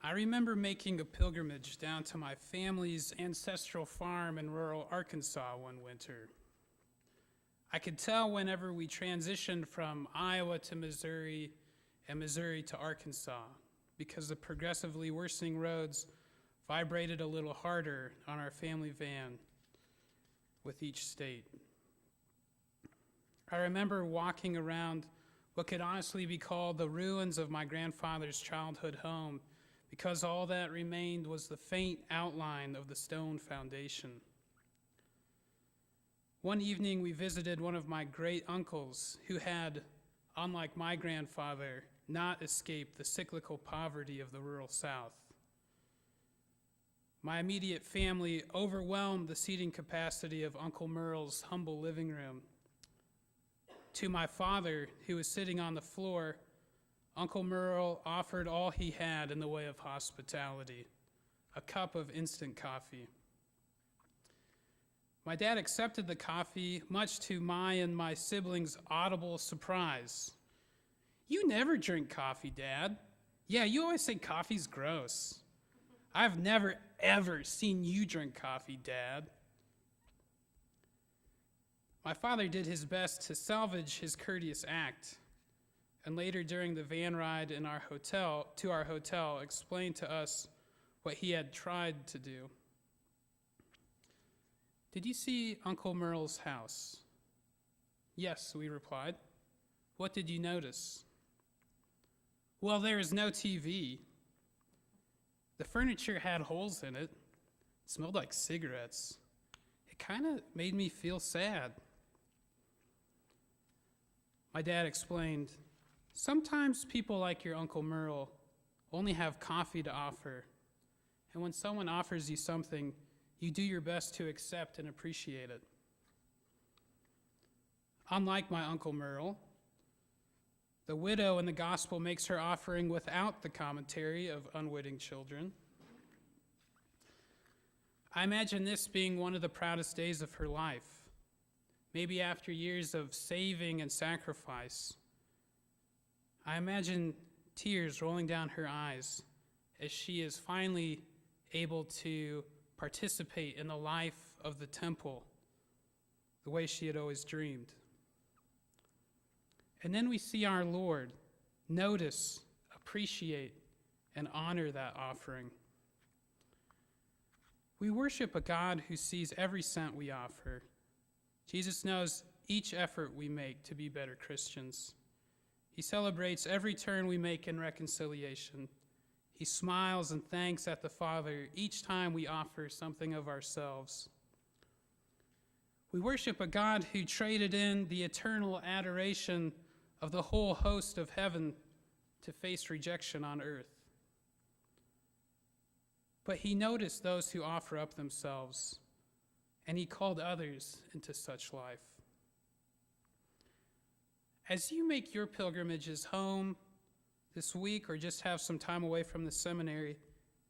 I remember making a pilgrimage down to my family's ancestral farm in rural Arkansas one winter. I could tell whenever we transitioned from Iowa to Missouri and Missouri to Arkansas because the progressively worsening roads vibrated a little harder on our family van with each state. I remember walking around what could honestly be called the ruins of my grandfather's childhood home because all that remained was the faint outline of the stone foundation. One evening, we visited one of my great uncles who had, unlike my grandfather, not escaped the cyclical poverty of the rural South. My immediate family overwhelmed the seating capacity of Uncle Merle's humble living room. To my father, who was sitting on the floor, Uncle Merle offered all he had in the way of hospitality, a cup of instant coffee. My dad accepted the coffee, much to my and my siblings' audible surprise. "You never drink coffee, Dad." "Yeah, you always say coffee's gross." "I've never, ever seen you drink coffee, Dad." My father did his best to salvage his courteous act, and later during the van ride to our hotel, explained to us what he had tried to do. "Did you see Uncle Merle's house?" "Yes," we replied. "What did you notice?" "Well, there is no TV. The furniture had holes in it. It smelled like cigarettes. It kind of made me feel sad." My dad explained, "Sometimes people like your Uncle Merle only have coffee to offer, and when someone offers you something, you do your best to accept and appreciate it." Unlike my Uncle Merle, the widow in the gospel makes her offering without the commentary of unwitting children. I imagine this being one of the proudest days of her life, maybe after years of saving and sacrifice. I imagine tears rolling down her eyes as she is finally able to participate in the life of the temple the way she had always dreamed. And then we see our Lord notice, appreciate, and honor that offering. We worship a God who sees every cent we offer. Jesus knows each effort we make to be better Christians. He celebrates every turn we make in reconciliation. He smiles and thanks at the Father each time we offer something of ourselves. We worship a God who traded in the eternal adoration of the whole host of heaven to face rejection on earth. But he noticed those who offer up themselves, and he called others into such life. As you make your pilgrimages home this week or just have some time away from the seminary,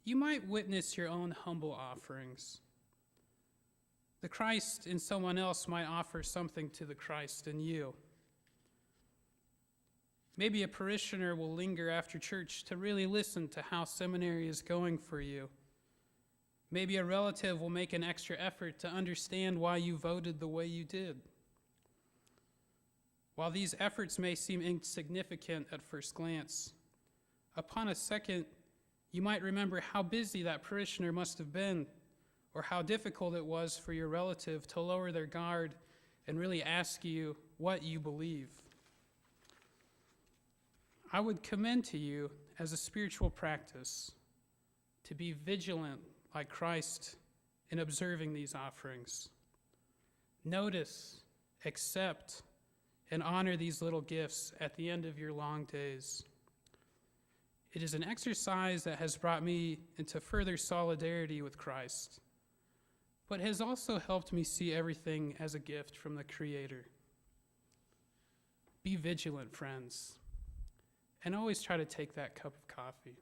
you might witness your own humble offerings. The Christ in someone else might offer something to the Christ in you. Maybe a parishioner will linger after church to really listen to how seminary is going for you. Maybe a relative will make an extra effort to understand why you voted the way you did. While these efforts may seem insignificant at first glance, upon a second, you might remember how busy that parishioner must have been, or how difficult it was for your relative to lower their guard and really ask you what you believe. I would commend to you as a spiritual practice to be vigilant like Christ in observing these offerings. Notice, accept, and honor these little gifts at the end of your long days. It is an exercise that has brought me into further solidarity with Christ, but has also helped me see everything as a gift from the Creator. Be vigilant, friends, and always try to take that cup of coffee.